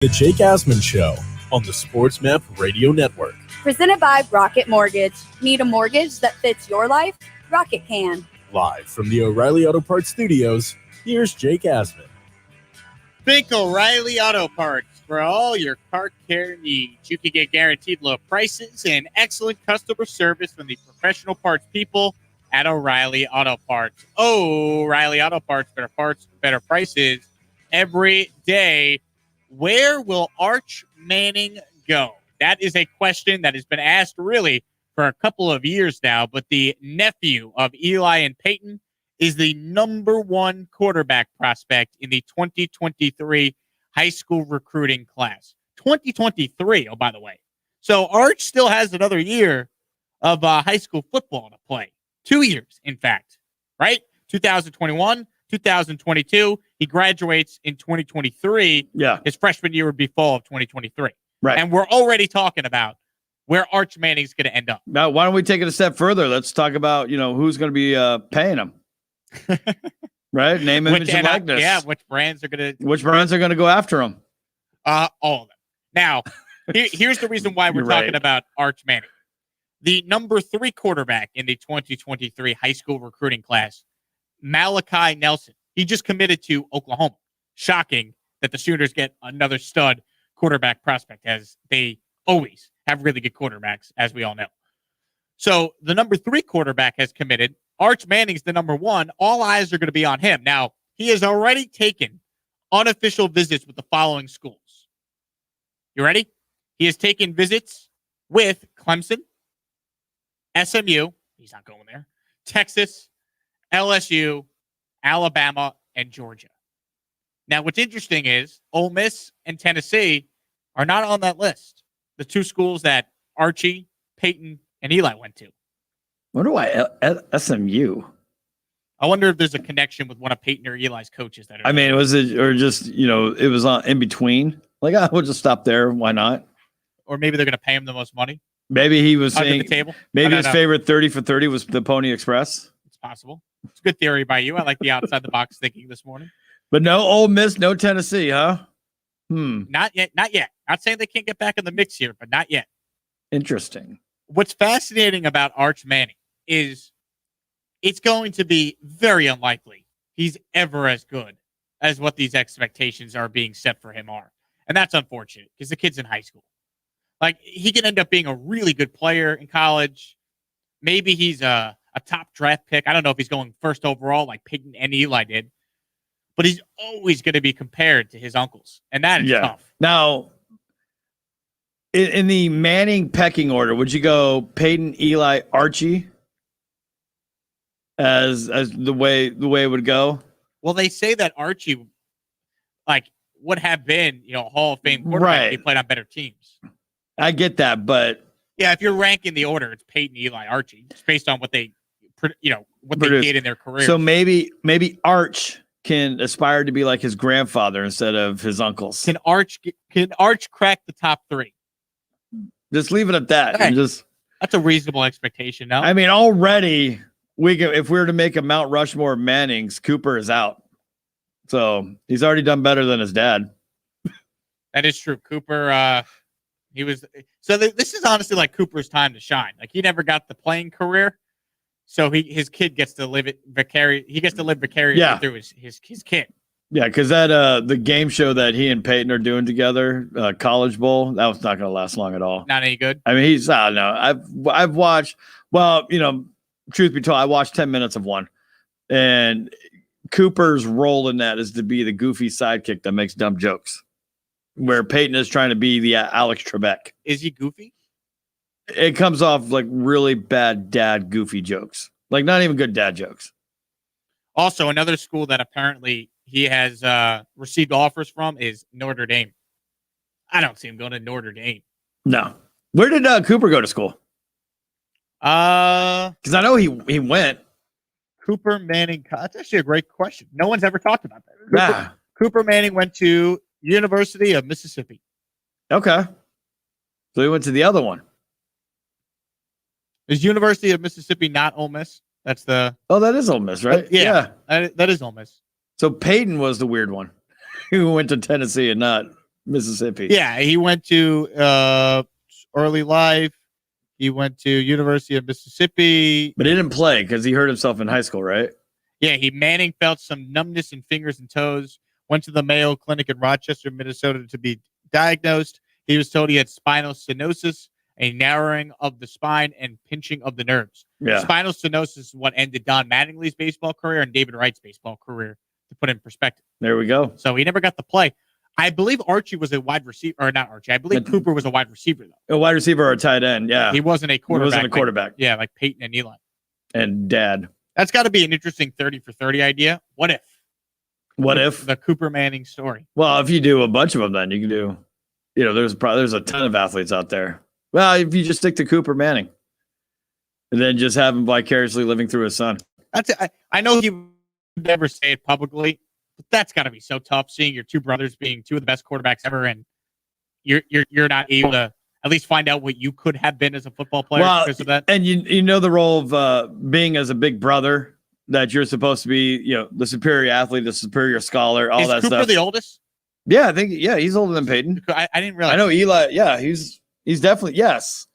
The Jake Asman Show on the SportsMap Radio Network. Presented by Rocket Mortgage. Need a mortgage that fits your life? Rocket can. Live from the O'Reilly Auto Parts studios, here's Jake Asman. Think O'Reilly Auto Parts for all your car care needs. You can get guaranteed low prices and excellent customer service from the professional parts people at O'Reilly Auto Parts. O'Reilly Auto Parts, better prices every day. Where will Arch Manning go? That is a question that has been asked really for a couple of years now, but the nephew of Eli and Peyton is the number one quarterback prospect in the 2023 high school recruiting class. 2023, oh, by the way. So Arch still has another year of high school football to play. 2 years, in fact, right? 2021, 2022. He graduates in 2023. Yeah. His freshman year would be fall of 2023. Right. And we're already talking about where Arch Manning's going to end up. Now, why don't we take it a step further? Let's talk about, who's going to be paying him. Right? Name, image, and likeness. Yeah, which brands are going to go after him? All of them. Now, here's the reason why we're talking about Arch Manning. The number 3 quarterback in the 2023 high school recruiting class, Malachi Nelson. He just committed to Oklahoma. Shocking that the Sooners get another stud quarterback prospect, as they always have really good quarterbacks, as we all know. So the number 3 quarterback has committed. Arch Manning's the number 1. All eyes are going to be on him. Now, he has already taken unofficial visits with the following schools. You ready? He has taken visits with Clemson, SMU, he's not going there, Texas, LSU, Alabama, and Georgia. Now, what's interesting is Ole Miss and Tennessee are not on that list. The 2 schools that Archie, Peyton, and Eli went to. Wonder why SMU? I wonder if there's a connection with one of Peyton or Eli's coaches. Was it, or just, it was on in between? Like, we'll just stop there. Why not? Or maybe they're going to pay him the most money. Maybe he was under saying, the table. Maybe his favorite 30 for 30 was the Pony Express. It's possible. It's a good theory by you. I like the outside the box thinking this morning. But no Ole Miss, no Tennessee, huh? Not yet. Not saying they can't get back in the mix here, but not yet. Interesting. What's fascinating about Arch Manning is it's going to be very unlikely he's ever as good as what these expectations are being set for him are. And that's unfortunate because the kid's in high school. Like, he can end up being a really good player in college. Maybe he's a top draft pick. I don't know if he's going first overall like Peyton and Eli did. But he's always going to be compared to his uncles. And that is tough. Now, in the Manning pecking order, would you go Peyton, Eli, Archie as the way it would go? Well, they say that Archie would have been, a Hall of Fame quarterback if he played on better teams. I get that, but yeah, if you're ranking the order, it's Peyton, Eli, Archie. It's based on what they they did in their career. So maybe Arch can aspire to be like his grandfather instead of his uncles. Can Arch crack the top 3? Just leave it at that. Hey, that's a reasonable expectation. No, I mean, already if we were to make a Mount Rushmore of Mannings, Cooper is out. So he's already done better than his dad. That is true. Cooper, he was. So this is honestly like Cooper's time to shine. Like, he never got the playing career. So his kid gets to live it vicariously. He gets to live vicariously through his kid. Yeah, because that the game show that he and Peyton are doing together, College Bowl, that was not going to last long at all. Not any good. I mean, I don't know. I've watched. Well, truth be told, I watched 10 minutes of one, and Cooper's role in that is to be the goofy sidekick that makes dumb jokes, where Peyton is trying to be the Alex Trebek. Is he goofy? It comes off like really bad dad goofy jokes, like not even good dad jokes. Also, another school that apparently he has received offers from is Notre Dame. I don't see him going to Notre Dame. No. Where did Cooper go to school? Because I know he went. Cooper Manning. That's actually a great question. No one's ever talked about that. Cooper Manning went to University of Mississippi. Okay. So he went to the other one. Is University of Mississippi not Ole Miss? That's the... Oh, that is Ole Miss, right? Yeah. That is Ole Miss. So Peyton was the weird one who went to Tennessee and not Mississippi. Yeah, he went to early life. He went to University of Mississippi. But he didn't play because he hurt himself in high school, right? Yeah, Manning felt some numbness in fingers and toes. Went to the Mayo Clinic in Rochester, Minnesota to be diagnosed. He was told he had spinal stenosis, a narrowing of the spine, and pinching of the nerves. Yeah. Spinal stenosis is what ended Don Mattingly's baseball career and David Wright's baseball career, to put in perspective. There we go. So he never got to play. I believe Archie was a wide receiver, or not Archie. I believe Cooper was a wide receiver, though. A wide receiver or a tight end, yeah. He wasn't a quarterback. He wasn't a quarterback. Like Peyton and Eli. And Dad. That's got to be an interesting 30 for 30 idea. What if? What if? The Cooper Manning story. Well, if you do a bunch of them, then you can do, there's a ton of athletes out there. Well, if you just stick to Cooper Manning and then just have him vicariously living through his son. That's it. I know he would never say it publicly, but that's got to be so tough seeing your two brothers being two of the best quarterbacks ever, and you're not able to at least find out what you could have been as a football player because of that. And you know the role of being as a big brother, that you're supposed to be, the superior athlete, the superior scholar, all that Cooper stuff. The oldest? Yeah, I think he's older than Peyton. I didn't realize. I know Eli. Yeah, he's definitely, yes.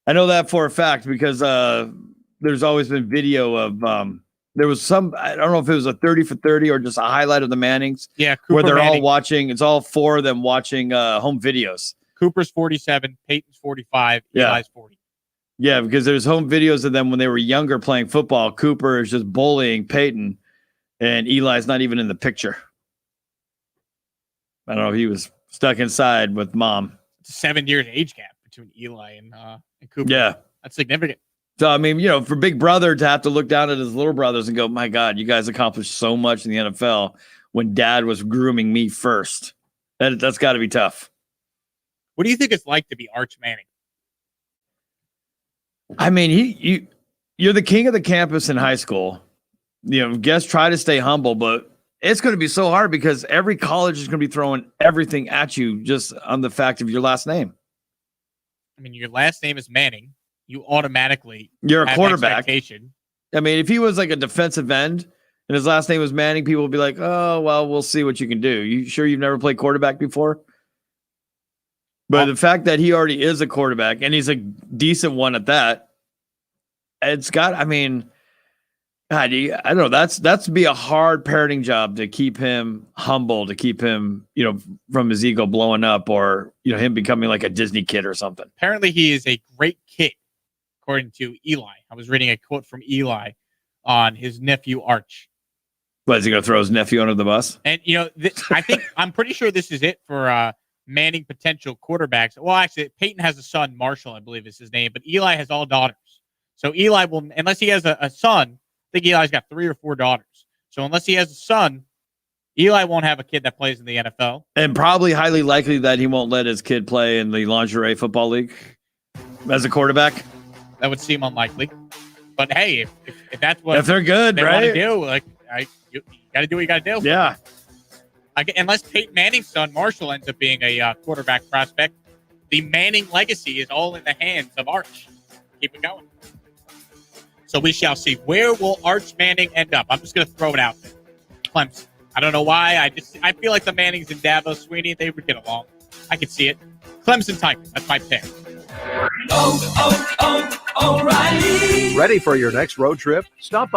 I know that for a fact because there's always been video of there was some, I don't know if it was a 30 for 30 or just a highlight of the Mannings. Yeah, Cooper where they're Manning. all watching. It's all four of them watching home videos. Cooper's 47, Peyton's 45, Yeah. Eli's 40. Yeah, because there's home videos of them when they were younger playing football. Cooper is just bullying Peyton, and Eli's not even in the picture. I don't know. He was stuck inside with mom. It's a 7 years age gap between Eli and Cooper. Yeah. That's significant. So, I mean, for Big Brother to have to look down at his little brothers and go, my God, you guys accomplished so much in the NFL when Dad was grooming me first. That's got to be tough. What do you think it's like to be Arch Manning? I mean, you're the king of the campus in high school. Guess try to stay humble, but it's going to be so hard because every college is going to be throwing everything at you just on the fact of your last name. I mean, your last name is Manning. You automatically you're a have quarterback. Expectation. I mean, if he was like a defensive end and his last name was Manning, people would be like, "Oh, well, we'll see what you can do." You sure you've never played quarterback before? But the fact that he already is a quarterback and he's a decent one at that, it's got, I mean, God, I don't know. That's be a hard parenting job to keep him humble, to keep him, from his ego blowing up or, him becoming like a Disney kid or something. Apparently he is a great kid, according to Eli. I was reading a quote from Eli on his nephew Arch. What, is he going to throw his nephew under the bus? And, I'm pretty sure this is it for Manning potential quarterbacks. Well, actually, Peyton has a son, Marshall, I believe is his name, but Eli has all daughters. So Eli will, unless he has a son, I think Eli's got 3 or 4 daughters. So unless he has a son, Eli won't have a kid that plays in the NFL. And probably highly likely that he won't let his kid play in the lingerie football league as a quarterback. That would seem unlikely. But hey, if that's what if they're good, they right? want to do, you got to do what you got to do. Yeah. Unless Peyton Manning's son, Marshall, ends up being a quarterback prospect, the Manning legacy is all in the hands of Arch. Keep it going. So we shall see. Where will Arch Manning end up? I'm just going to throw it out there. Clemson. I don't know why. I feel like the Mannings and Dabo Swinney, they would get along. I could see it. Clemson Tigers. That's my pick. O'Reilly. Ready for your next road trip? Stop by